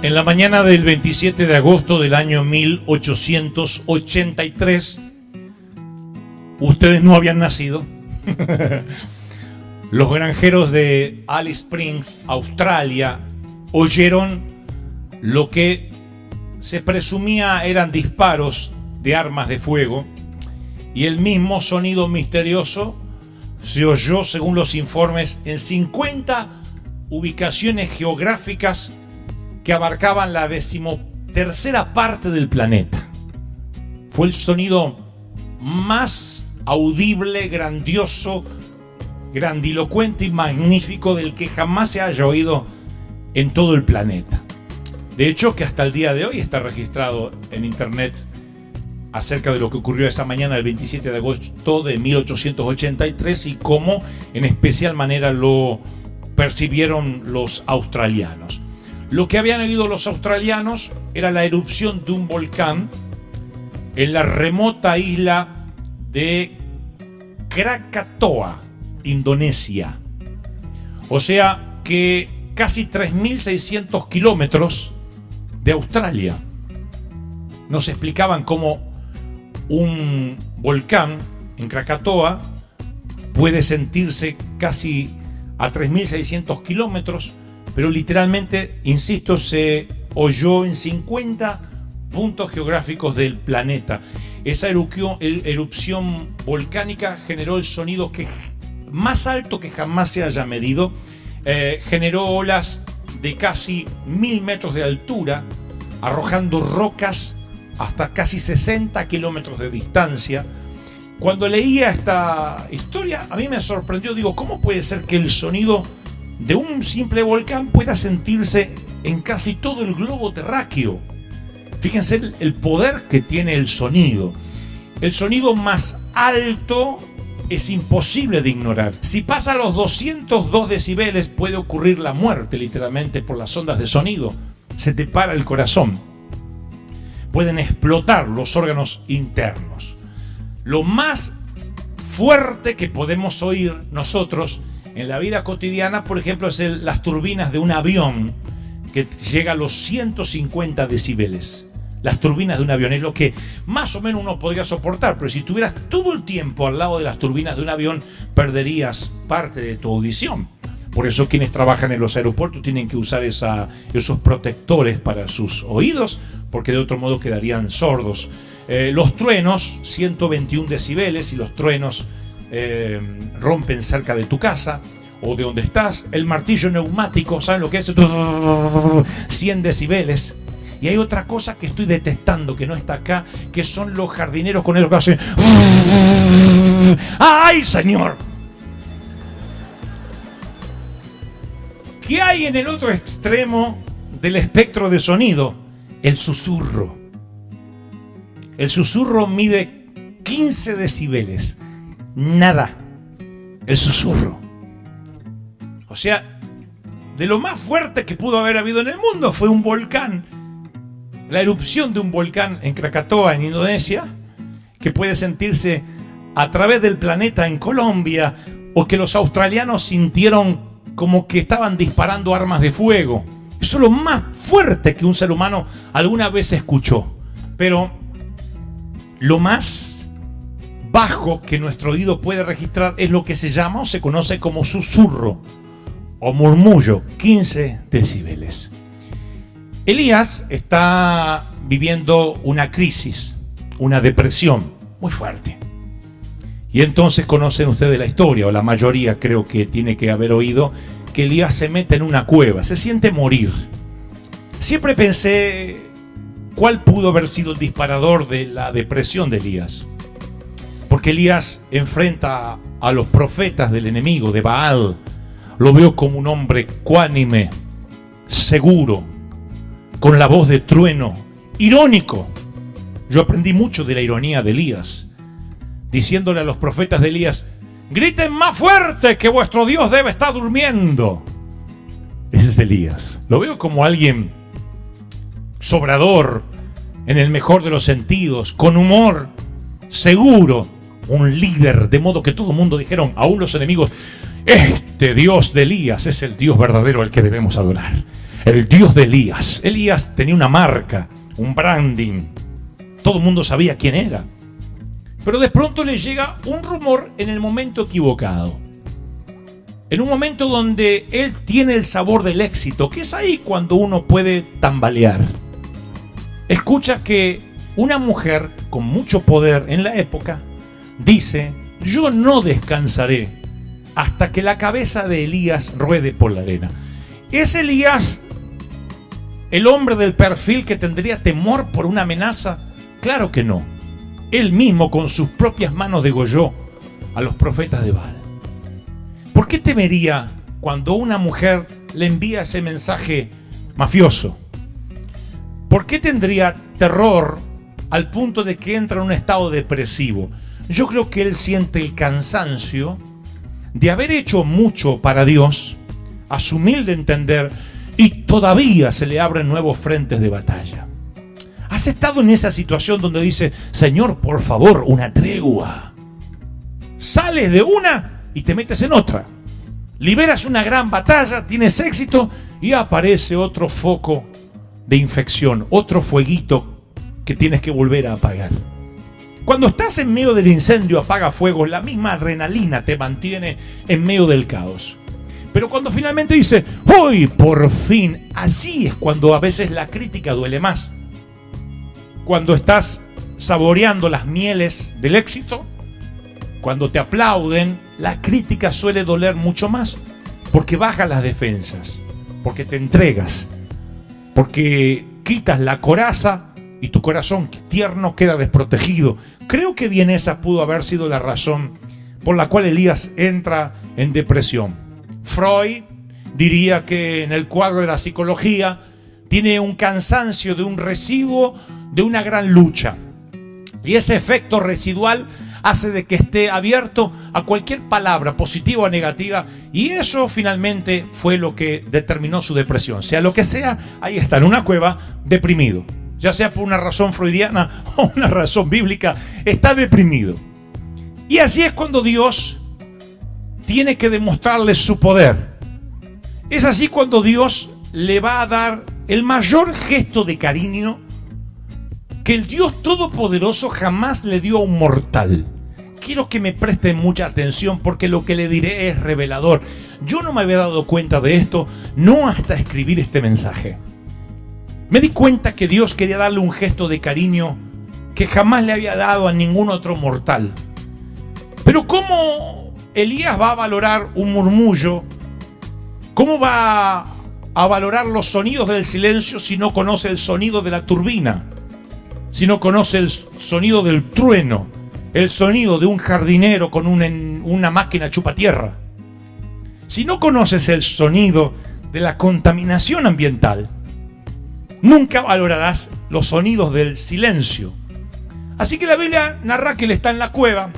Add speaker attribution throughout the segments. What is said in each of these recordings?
Speaker 1: En la mañana del 27 de agosto del año 1883, ustedes no habían nacido. Los granjeros de Alice Springs, Australia, oyeron lo que se presumía eran disparos de armas de fuego, y el mismo sonido misterioso se oyó, según los informes, en 50 ubicaciones geográficas que abarcaban la 13ª parte del planeta. Fue el sonido más audible, grandioso, grandilocuente y magnífico del que jamás se haya oído en todo el planeta. De hecho, que hasta el día de hoy está registrado en internet acerca de lo que ocurrió esa mañana del 27 de agosto de 1883 y cómo en especial manera lo percibieron los australianos. Lo que habían oído los australianos era la erupción de un volcán en la remota isla de Krakatoa, Indonesia. O sea que casi 3.600 kilómetros de Australia. Nos explicaban cómo un volcán en Krakatoa puede sentirse casi a 3.600 kilómetros, pero literalmente, insisto, se oyó en 50 puntos geográficos del planeta. Esa erupción volcánica generó el sonido más alto que jamás se haya medido. Generó olas de casi 1000 metros de altura, arrojando rocas hasta casi 60 kilómetros de distancia. Cuando leía esta historia, a mí me sorprendió. Digo, ¿cómo puede ser que el sonido de un simple volcán pueda sentirse en casi todo el globo terráqueo? Fíjense el poder que tiene el sonido. El sonido más alto es imposible de ignorar. Si pasa los 202 decibeles puede ocurrir la muerte, literalmente, por las ondas de sonido. Se te para el corazón. Pueden explotar los órganos internos. Lo más fuerte que podemos oír nosotros en la vida cotidiana, por ejemplo, es las turbinas de un avión, que llega a los 150 decibeles. Las turbinas de un avión es lo que más o menos uno podría soportar, pero si estuvieras todo el tiempo al lado de las turbinas de un avión, perderías parte de tu audición. Por eso quienes trabajan en los aeropuertos tienen que usar esos protectores para sus oídos, porque de otro modo quedarían sordos. Los truenos, 121 decibeles, y los truenos rompen cerca de tu casa o de donde estás. El martillo neumático, ¿saben lo que es? 100 decibeles. Y hay otra cosa que estoy detestando, que no está acá, que son los jardineros con esos que hacen... ¡Ay, señor! ¿Qué hay en el otro extremo del espectro de sonido? El susurro. El susurro mide 15 decibeles. Nada. El susurro. O sea, de lo más fuerte que pudo haber habido en el mundo fue un volcán. La erupción de un volcán en Krakatoa, en Indonesia, que puede sentirse a través del planeta en Colombia, o que los australianos sintieron como que estaban disparando armas de fuego. Eso es lo más fuerte que un ser humano alguna vez escuchó. Pero lo más bajo que nuestro oído puede registrar es lo que se llama o se conoce como susurro o murmullo, 15 decibeles. Elías está viviendo una crisis, una depresión muy fuerte. Y entonces conocen ustedes la historia, o la mayoría creo que tiene que haber oído, que Elías se mete en una cueva, se siente morir. Siempre pensé cuál pudo haber sido el disparador de la depresión de Elías. Porque Elías enfrenta a los profetas del enemigo, de Baal. Lo veo como un hombre cuánime, seguro, con la voz de trueno, irónico. Yo aprendí mucho de la ironía de Elías, diciéndole a los profetas de Elías: griten más fuerte, que vuestro Dios debe estar durmiendo. Ese es Elías. Lo veo como alguien sobrador, en el mejor de los sentidos, con humor, seguro, un líder, de modo que todo el mundo dijeron, aún los enemigos: este Dios de Elías es el Dios verdadero al que debemos adorar. el Dios de Elías. Elías tenía una marca, un branding. Todo el mundo sabía quién era. Pero de pronto le llega un rumor en el momento equivocado. En un momento donde él tiene el sabor del éxito, que es ahí cuando uno puede tambalear. Escucha que una mujer con mucho poder en la época dice: yo no descansaré hasta que la cabeza de Elías ruede por la arena. ¿Es Elías el hombre del perfil que tendría temor por una amenaza? Claro que no. Él mismo con sus propias manos degolló a los profetas de Baal. ¿Por qué temería cuando una mujer le envía ese mensaje mafioso? ¿Por qué tendría terror al punto de que entra en un estado depresivo? Yo creo que él siente el cansancio de haber hecho mucho para Dios, a su humilde entender, y todavía se le abren nuevos frentes de batalla. ¿Has estado en esa situación donde dice: Señor, por favor, una tregua? Sales de una y te metes en otra. Liberas una gran batalla, tienes éxito y aparece otro foco de infección, otro fueguito que tienes que volver a apagar. Cuando estás en medio del incendio apaga fuegos, la misma adrenalina te mantiene en medio del caos. Pero cuando finalmente dice: hoy por fin, allí es cuando a veces la crítica duele más. Cuando estás saboreando las mieles del éxito, cuando te aplauden, la crítica suele doler mucho más, porque bajas las defensas, porque te entregas, porque quitas la coraza y tu corazón tierno queda desprotegido. Creo que bien esa pudo haber sido la razón por la cual Elías entra en depresión. Freud diría que en el cuadro de la psicología tiene un cansancio de un residuo de una gran lucha. Y ese efecto residual hace de que esté abierto a cualquier palabra positiva o negativa, y eso finalmente fue lo que determinó su depresión. Sea lo que sea, ahí está en una cueva deprimido. Ya sea por una razón freudiana o una razón bíblica, está deprimido. Y así es cuando Dios tiene que demostrarle su poder. Es así cuando Dios le va a dar el mayor gesto de cariño que el Dios Todopoderoso jamás le dio a un mortal. Quiero que me presten mucha atención porque lo que le diré es revelador. Yo no me había dado cuenta de esto, no hasta escribir este mensaje. Me di cuenta que Dios quería darle un gesto de cariño que jamás le había dado a ningún otro mortal. Pero ¿cómo Elías va a valorar un murmullo? ¿Cómo va a valorar los sonidos del silencio si no conoce el sonido de la turbina? Si no conoce el sonido del trueno, el sonido de un jardinero con una máquina chupatierra. Si no conoces el sonido de la contaminación ambiental, nunca valorarás los sonidos del silencio. Así que la Biblia narra que él está en la cueva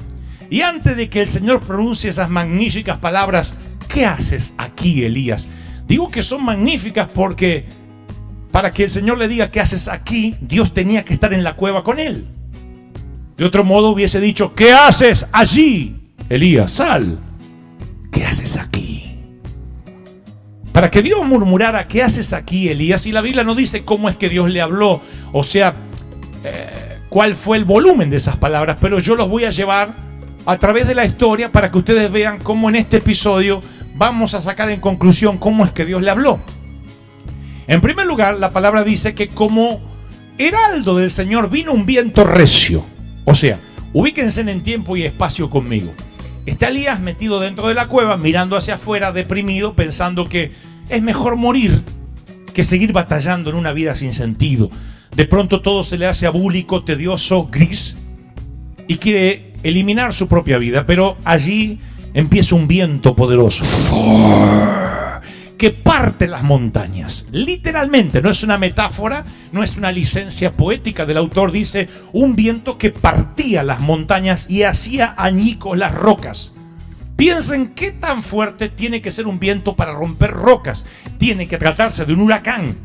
Speaker 1: y antes de que el Señor pronuncie esas magníficas palabras: ¿qué haces aquí, Elías? Digo que son magníficas porque para que el Señor le diga ¿qué haces aquí?, Dios tenía que estar en la cueva con él. De otro modo hubiese dicho: ¿qué haces allí, Elías? Sal. ¿Qué haces aquí? Para que Dios murmurara: ¿qué haces aquí, Elías? Y la Biblia no dice cómo es que Dios le habló, o sea, cuál fue el volumen de esas palabras, pero yo los voy a llevar a través de la historia para que ustedes vean cómo en este episodio vamos a sacar en conclusión cómo es que Dios le habló. En primer lugar, la palabra dice que como heraldo del Señor vino un viento recio. O sea, ubíquense en tiempo y espacio conmigo. Está Elías metido dentro de la cueva, mirando hacia afuera, deprimido, pensando que es mejor morir que seguir batallando en una vida sin sentido. De pronto todo se le hace abúlico, tedioso, gris, y quiere eliminar su propia vida. Pero allí empieza un viento poderoso que parte las montañas. Literalmente, no es una metáfora, no es una licencia poética del autor. Dice un viento que partía las montañas y hacía añicos las rocas. Piensen qué tan fuerte tiene que ser un viento para romper rocas. Tiene que tratarse de un huracán.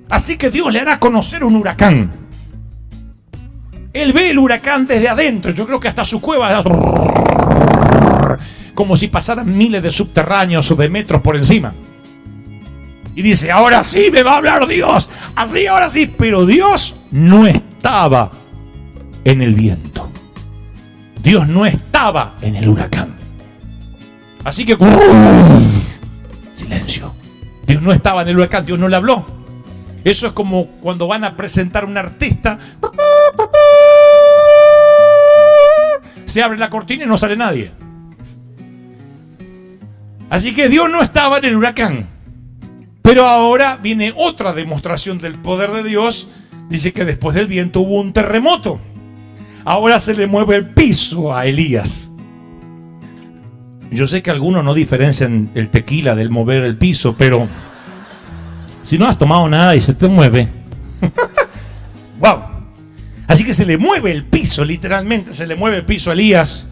Speaker 1: Así que Dios le hará conocer un huracán. Él ve el huracán desde adentro. Yo creo que hasta su cueva, como si pasaran miles de subterráneos o de metros por encima. Y dice, ahora sí me va a hablar Dios. Así, ahora sí. Pero Dios no estaba en el viento. Dios no estaba en el huracán. Así que silencio. Dios no estaba en el huracán, Dios no le habló. Eso es como cuando van a presentar a un artista. Se abre la cortina y no sale nadie. Así que Dios no estaba en el huracán. Pero ahora viene otra demostración del poder de Dios. Dice que después del viento hubo un terremoto. Ahora se le mueve el piso a Elías. Yo sé que algunos no diferencian el tequila del mover el piso, pero si no has tomado nada y se te mueve. ¡Wow! Así que se le mueve el piso, literalmente se le mueve el piso a Elías.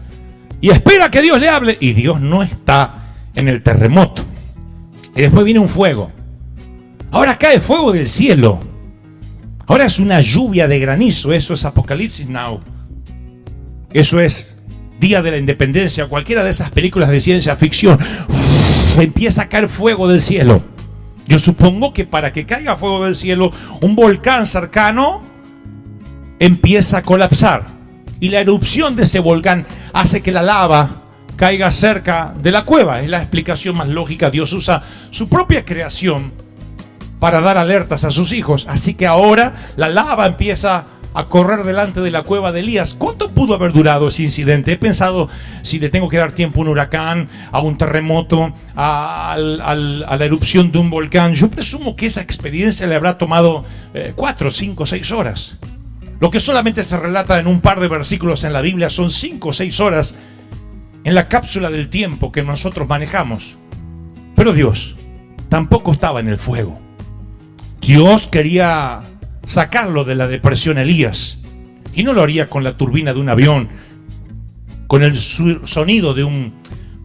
Speaker 1: Y espera que Dios le hable. Y Dios no está en el terremoto. Y después viene un fuego. Ahora cae fuego del cielo. Ahora es una lluvia de granizo. Eso es Apocalipsis Now. Eso es Día de la Independencia, cualquiera de esas películas de ciencia ficción. Empieza a caer fuego del cielo. Yo supongo que para que caiga fuego del cielo, un volcán cercano empieza a colapsar. Y la erupción de ese volcán hace que la lava caiga cerca de la cueva. Es la explicación más lógica. Dios usa su propia creación para dar alertas a sus hijos. Así que ahora la lava empieza a correr delante de la cueva de Elías. ¿Cuánto pudo haber durado ese incidente? He pensado si le tengo que dar tiempo a un huracán, a un terremoto, a la erupción de un volcán. Yo presumo que esa experiencia le habrá tomado 4, 5, 6 horas. Lo que solamente se relata en un par de versículos en la Biblia son 5 o 6 horas en la cápsula del tiempo que nosotros manejamos. Pero Dios tampoco estaba en el fuego. Dios quería sacarlo de la depresión a Elías. Y no lo haría con la turbina de un avión, con el sonido de un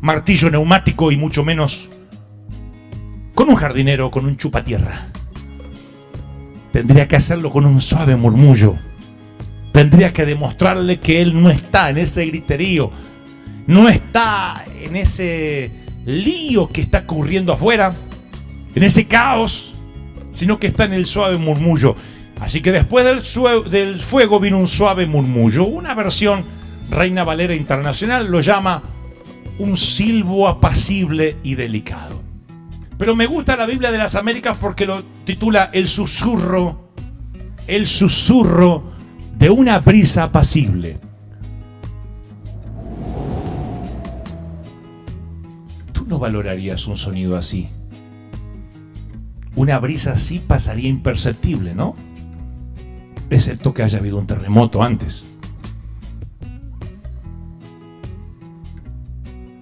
Speaker 1: martillo neumático y mucho menos con un jardinero o con un chupatierra. Tendría que hacerlo con un suave murmullo. Tendría que demostrarle que él no está en ese griterío, no está en ese lío que está ocurriendo afuera, en ese caos, sino que está en el suave murmullo. Así que después del fuego vino un suave murmullo. Una versión Reina Valera Internacional lo llama un silbo apacible y delicado. Pero me gusta la Biblia de las Américas porque lo titula el susurro de una brisa apacible. Tú no valorarías un sonido así. Una brisa así pasaría imperceptible, ¿no? Excepto que haya habido un terremoto antes.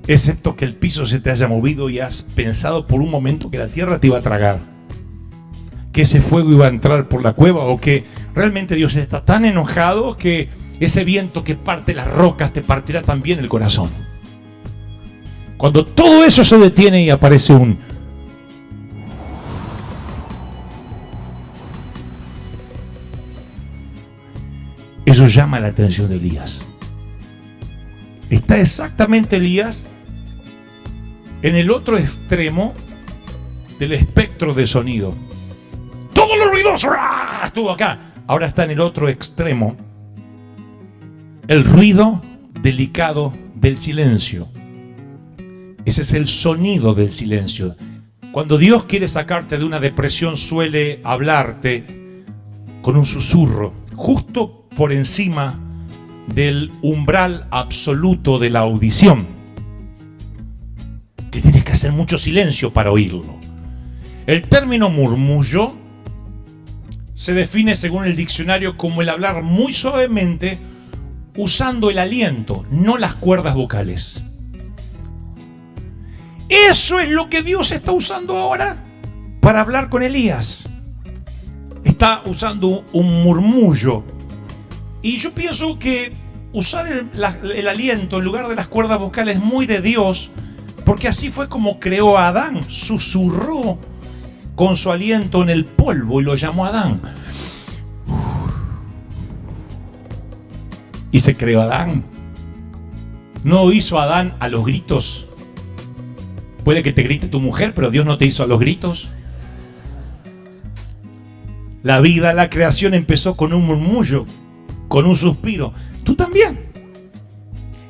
Speaker 1: Excepto que el piso se te haya movido y has pensado por un momento que la tierra te iba a tragar, que ese fuego iba a entrar por la cueva, o que realmente Dios está tan enojado que ese viento que parte las rocas te partirá también el corazón. Cuando todo eso se detiene y aparece eso llama la atención de Elías. Está exactamente Elías en el otro extremo del espectro de sonido. Todo lo ruidoso estuvo acá. Ahora está en el otro extremo. El ruido delicado del silencio. Ese es el sonido del silencio. Cuando Dios quiere sacarte de una depresión, suele hablarte con un susurro, justo por encima del umbral absoluto de la audición, que tienes que hacer mucho silencio para oírlo. El término murmullo se define según el diccionario como el hablar muy suavemente usando el aliento, no las cuerdas vocales. Eso es lo que Dios está usando ahora para hablar con Elías. Está usando un murmullo. Y yo pienso que usar el aliento en lugar de las cuerdas vocales es muy de Dios, porque así fue como creó a Adán. Susurró con su aliento en el polvo y lo llamó Adán. Y se creó Adán. No hizo a Adán a los gritos. Puede que te grite tu mujer, pero Dios no te hizo a los gritos. La vida, la creación empezó con un murmullo, con un suspiro. Tú también.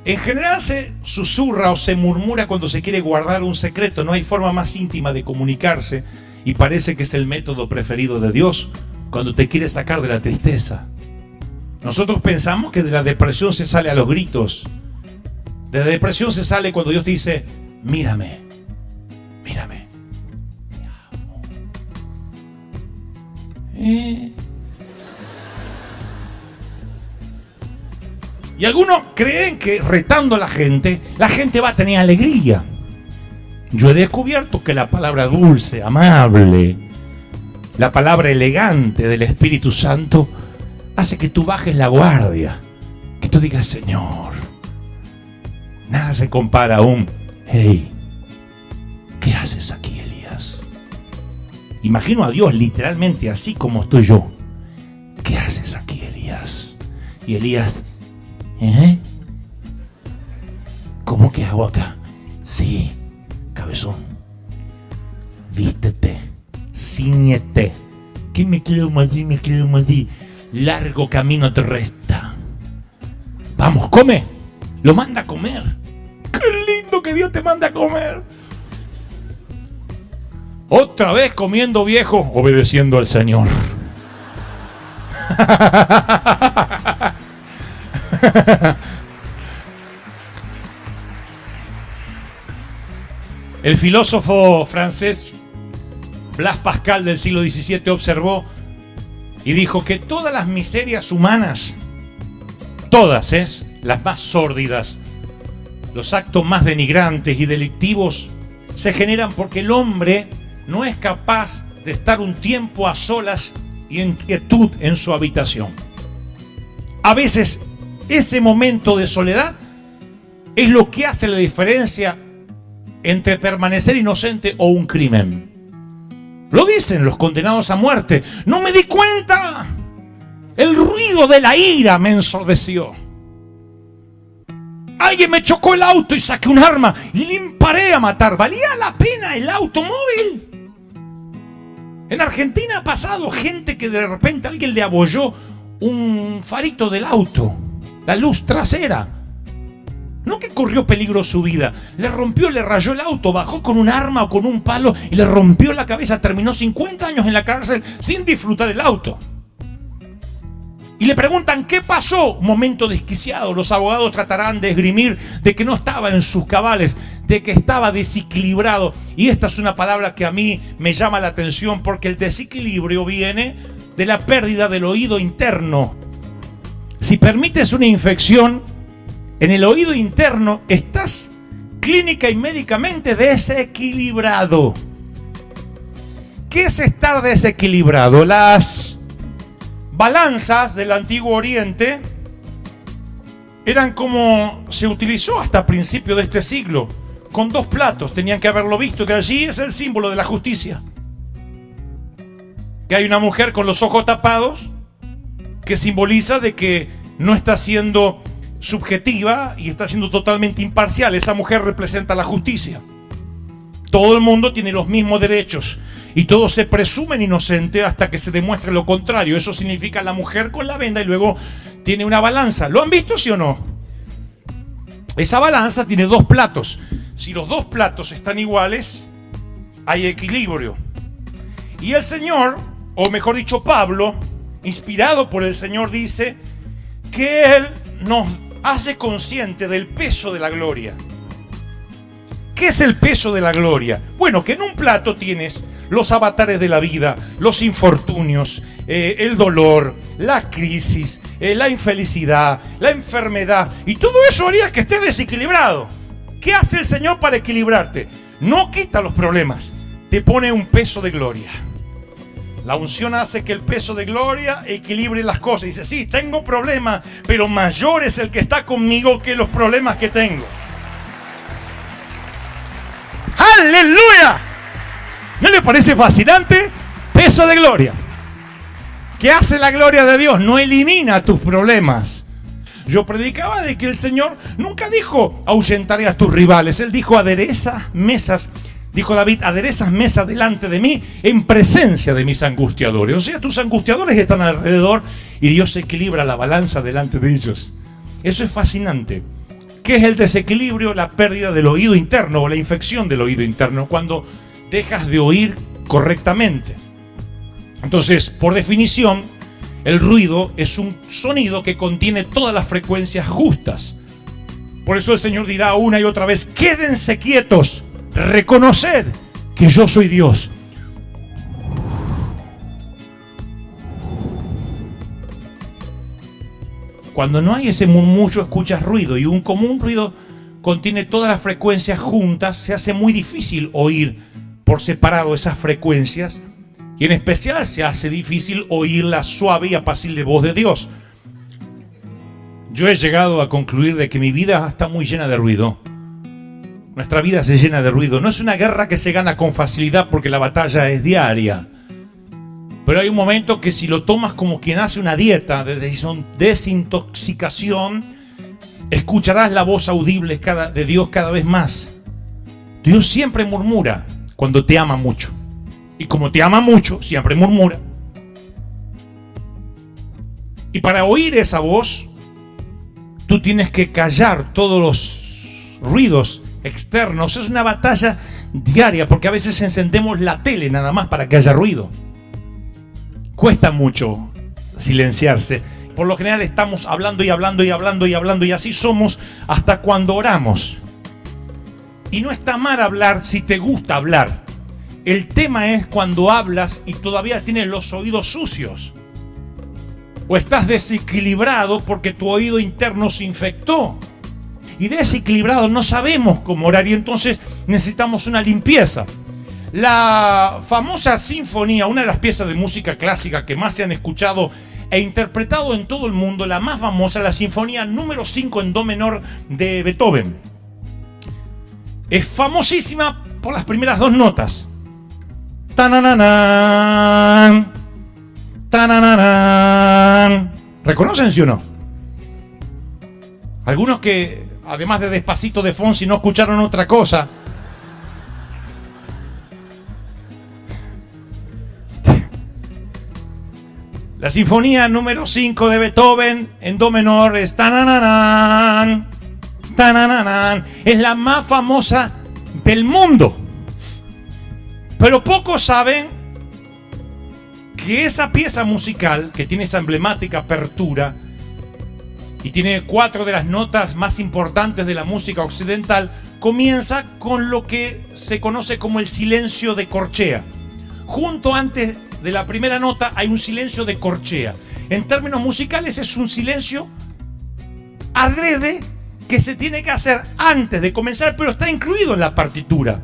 Speaker 1: En general se susurra o se murmura cuando se quiere guardar un secreto. No hay forma más íntima de comunicarse y parece que es el método preferido de Dios cuando te quiere sacar de la tristeza. Nosotros pensamos que de la depresión se sale a los gritos. De la depresión se sale cuando Dios te dice, mírame, mírame. Te amo. Y algunos creen que retando a la gente va a tener alegría. Yo he descubierto que la palabra dulce, amable, la palabra elegante del Espíritu Santo hace que tú bajes la guardia, que tú digas, Señor, nada se compara a un, hey, ¿qué haces aquí, Elías? Imagino a Dios literalmente así como estoy yo. ¿Qué haces aquí, Elías? Y Elías, ¿cómo que hago acá? Sí, cabezón, vístete, ciñete. ¿Qué me quedo allí? Me quedo allí. Largo camino te resta. Vamos, come. Lo manda a comer. Qué lindo que Dios te manda a comer. Otra vez comiendo viejo, obedeciendo al Señor. El filósofo francés Blaise Pascal del siglo XVII observó y dijo que todas las miserias humanas, todas, las más sórdidas, los actos más denigrantes y delictivos, se generan porque el hombre no es capaz de estar un tiempo a solas y en quietud en su habitación. A veces ese momento de soledad es lo que hace la diferencia entre permanecer inocente o un crimen. Lo dicen los condenados a muerte. No me di cuenta. El ruido de la ira me ensordeció. Alguien me chocó el auto y saqué un arma y le imparé a matar. ¿Valía la pena el automóvil? En Argentina ha pasado gente que de repente alguien le abolló un farito del auto, la luz trasera. No que corrió peligro su vida, le rompió, le rayó el auto, bajó con un arma o con un palo y le rompió la cabeza. Terminó 50 años en la cárcel sin disfrutar el auto. Y le preguntan ¿qué pasó? Un momento desquiciado. Los abogados tratarán de esgrimir de que no estaba en sus cabales, de que estaba desequilibrado. Y esta es una palabra que a mí me llama la atención, porque el desequilibrio viene de la pérdida del oído interno. Si permites una infección en el oído interno, estás clínica y médicamente desequilibrado. ¿Qué es estar desequilibrado? Las balanzas del Antiguo Oriente eran como se utilizó hasta principios de este siglo, con dos platos. Tenían que haberlo visto, que allí es el símbolo de la justicia. Que hay una mujer con los ojos tapados, que simboliza de que no está siendo subjetiva y está siendo totalmente imparcial. Esa mujer representa la justicia. Todo el mundo tiene los mismos derechos y todos se presumen inocentes hasta que se demuestre lo contrario. Eso significa la mujer con la venda y luego tiene una balanza. ¿Lo han visto, sí o no? Esa balanza tiene dos platos. Si los dos platos están iguales, hay equilibrio. Y el Señor, o mejor dicho Pablo, inspirado por el Señor, dice que Él nos hace consciente del peso de la gloria. ¿Qué es el peso de la gloria? Bueno, que en un plato tienes los avatares de la vida, los infortunios, el dolor, la crisis, la infelicidad, la enfermedad, y todo eso haría que estés desequilibrado. ¿Qué hace el Señor para equilibrarte? No quita los problemas, te pone un peso de gloria. La unción hace que el peso de gloria equilibre las cosas. Dice, sí, tengo problemas, pero mayor es el que está conmigo que los problemas que tengo. ¡Aleluya! ¿No le parece fascinante? Peso de gloria. ¿Qué hace la gloria de Dios? No elimina tus problemas. Yo predicaba de que el Señor nunca dijo ahuyentaré a tus rivales. Él dijo adereza mesas Dijo David, aderezas mesa delante de mí en presencia de mis angustiadores. O sea, tus angustiadores están alrededor y Dios equilibra la balanza delante de ellos. Eso es fascinante. ¿Qué es el desequilibrio? La pérdida del oído interno o la infección del oído interno, cuando dejas de oír correctamente. Entonces, por definición, el ruido es un sonido que contiene todas las frecuencias justas. Por eso el Señor dirá una y otra vez, quédense quietos, reconoced que yo soy Dios. Cuando no hay ese murmullo, escuchas ruido, y un común ruido contiene todas las frecuencias juntas, se hace muy difícil oír por separado esas frecuencias, y en especial se hace difícil oír la suave y apacible voz de Dios. Yo he llegado a concluir de que mi vida está muy llena de ruido. Nuestra vida se llena de ruido. No es una guerra que se gana con facilidad porque la batalla es diaria. Pero hay un momento que si lo tomas como quien hace una dieta de desintoxicación, escucharás la voz audible de Dios cada vez más. Dios siempre murmura cuando te ama mucho. Y como te ama mucho, siempre murmura. Y para oír esa voz, tú tienes que callar todos los ruidos externos. Es una batalla diaria porque a veces encendemos la tele nada más para que haya ruido. Cuesta mucho silenciarse. Por lo general estamos hablando y hablando y hablando y hablando, y así somos hasta cuando oramos. Y no está mal hablar si te gusta hablar. El tema es cuando hablas y todavía tienes los oídos sucios. O estás desequilibrado porque tu oído interno se infectó. Y desequilibrado no sabemos cómo orar, y entonces necesitamos una limpieza. La famosa sinfonía, una de las piezas de música clásica que más se han escuchado e interpretado en todo el mundo, la más famosa, la sinfonía número 5 en do menor de Beethoven. Es famosísima por las primeras dos notas. ¡Tanananan! ¡Tanananan! ¿Reconocen, sí o no? Algunos que, además de Despacito de Fonsi, no escucharon otra cosa. La sinfonía número 5 de Beethoven en do menor es tanananan, tanananan. Es la más famosa del mundo. Pero pocos saben que esa pieza musical, que tiene esa emblemática apertura y tiene 4 de las notas más importantes de la música occidental, comienza con lo que se conoce como el silencio de corchea. Junto antes de la primera nota hay un silencio de corchea. En términos musicales es un silencio adrede que se tiene que hacer antes de comenzar, pero está incluido en la partitura.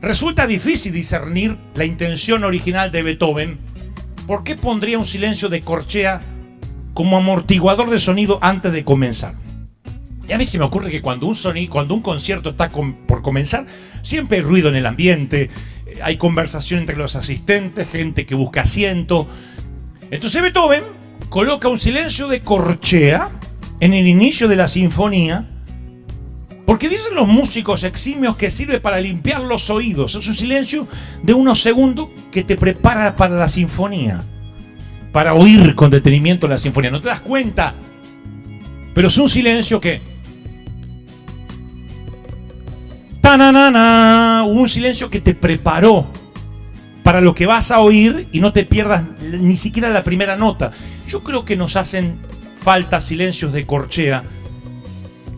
Speaker 1: Resulta difícil discernir la intención original de Beethoven. ¿Por qué pondría un silencio de corchea como amortiguador de sonido antes de comenzar? Y a mí se me ocurre que cuando un concierto está por comenzar, siempre hay ruido en el ambiente, hay conversación entre los asistentes, gente que busca asiento. Entonces Beethoven coloca un silencio de corchea en el inicio de la sinfonía, porque dicen los músicos eximios que sirve para limpiar los oídos. Es un silencio de unos segundos que te prepara para la sinfonía, para oír con detenimiento la sinfonía. No te das cuenta, pero es un silencio que... ¡Tananana! Un silencio que te preparó para lo que vas a oír y no te pierdas ni siquiera la primera nota. Yo creo que nos hacen falta silencios de corchea,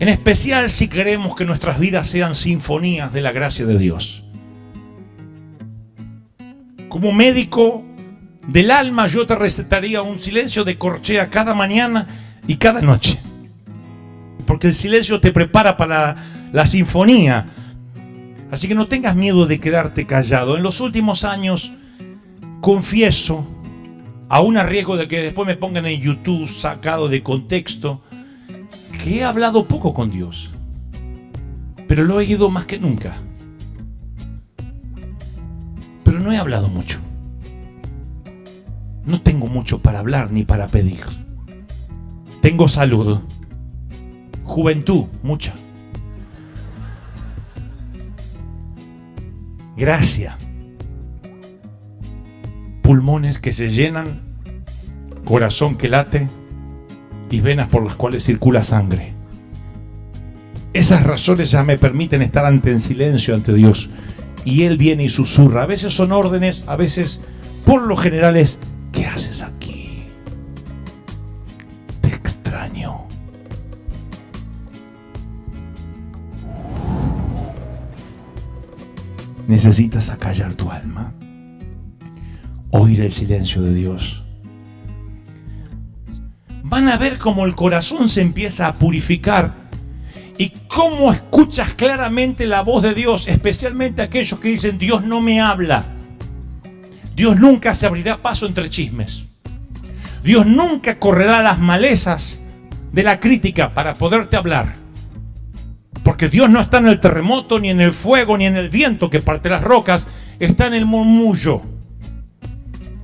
Speaker 1: en especial si queremos que nuestras vidas sean sinfonías de la gracia de Dios. Como médico del alma, yo te recetaría un silencio de corchea cada mañana y cada noche, porque el silencio te prepara para la sinfonía. Así que no tengas miedo de quedarte callado. En los últimos años, confieso, aún a riesgo de que después me pongan en YouTube sacado de contexto, que he hablado poco con Dios, pero lo he oído más que nunca. Pero no he hablado mucho. No tengo mucho para hablar ni para pedir. Tengo salud, juventud, mucha. gracia. Pulmones que se llenan, corazón que late y venas por las cuales circula sangre. Esas razones ya me permiten estar en silencio ante Dios. Y Él viene y susurra. A veces son órdenes, a veces, por lo general es: ¿qué haces aquí? Te extraño. Necesitas acallar tu alma, oír el silencio de Dios. Van a ver cómo el corazón se empieza a purificar y cómo escuchas claramente la voz de Dios, especialmente aquellos que dicen: Dios no me habla. Dios nunca se abrirá paso entre chismes. Dios nunca correrá las malezas de la crítica para poderte hablar. Porque Dios no está en el terremoto, ni en el fuego, ni en el viento que parte las rocas. Está en el murmullo.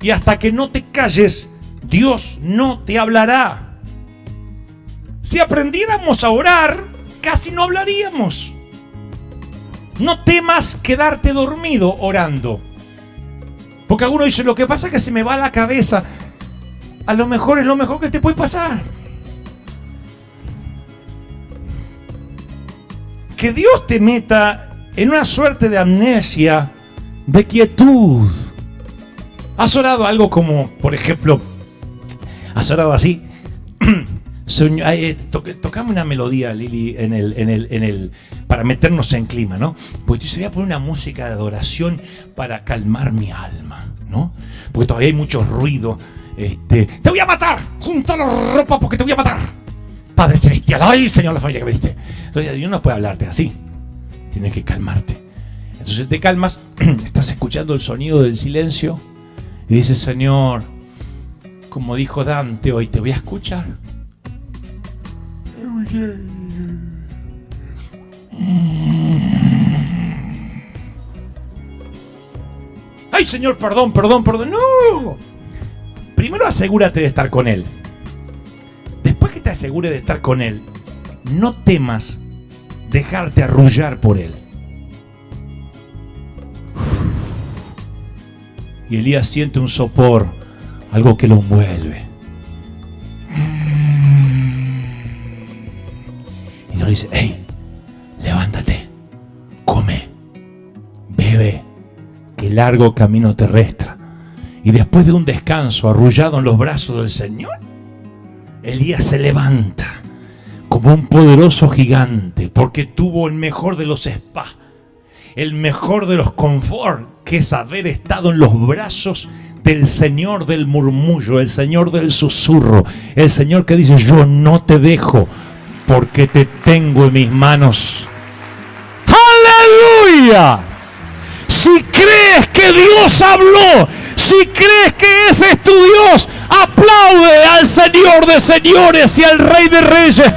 Speaker 1: Y hasta que no te calles, Dios no te hablará. Si aprendiéramos a orar, casi no hablaríamos. No temas quedarte dormido orando. Porque alguno dice: lo que pasa es que se me va la cabeza. A lo mejor es lo mejor que te puede pasar. Que Dios te meta en una suerte de amnesia, de quietud. ¿Has orado algo como, por ejemplo, has orado así? Tocame una melodía, Lili, para meternos en clima, ¿no? Pues yo voy a poner una música de adoración para calmar mi alma, ¿no? Porque todavía hay mucho ruido. Te voy a matar, junta la ropa porque te voy a matar. Padre celestial, ay Señor, la familia que me diste. Entonces Dios no puede hablarte así. Tienes que calmarte. Entonces te calmas, estás escuchando el sonido del silencio y dices: Señor, como dijo Dante hoy, te voy a escuchar. Ay Señor, perdón. No. Primero asegúrate de estar con Él. Después que te asegures de estar con Él, no temas dejarte arrullar por Él. Y Elías siente un sopor, algo que lo envuelve. Y Dios le dice: hey, levántate, come, bebe, que largo camino te resta. Y después de un descanso arrullado en los brazos del Señor, Elías se levanta como un poderoso gigante, porque tuvo el mejor de los spas, el mejor de los confort, que es haber estado en los brazos del Señor del murmullo, el Señor del susurro, el Señor que dice: yo no te dejo porque te tengo en mis manos. ¡Aleluya! Si crees que Dios habló, si crees que ese es tu Dios, aplaude al Señor de señores y al Rey de reyes.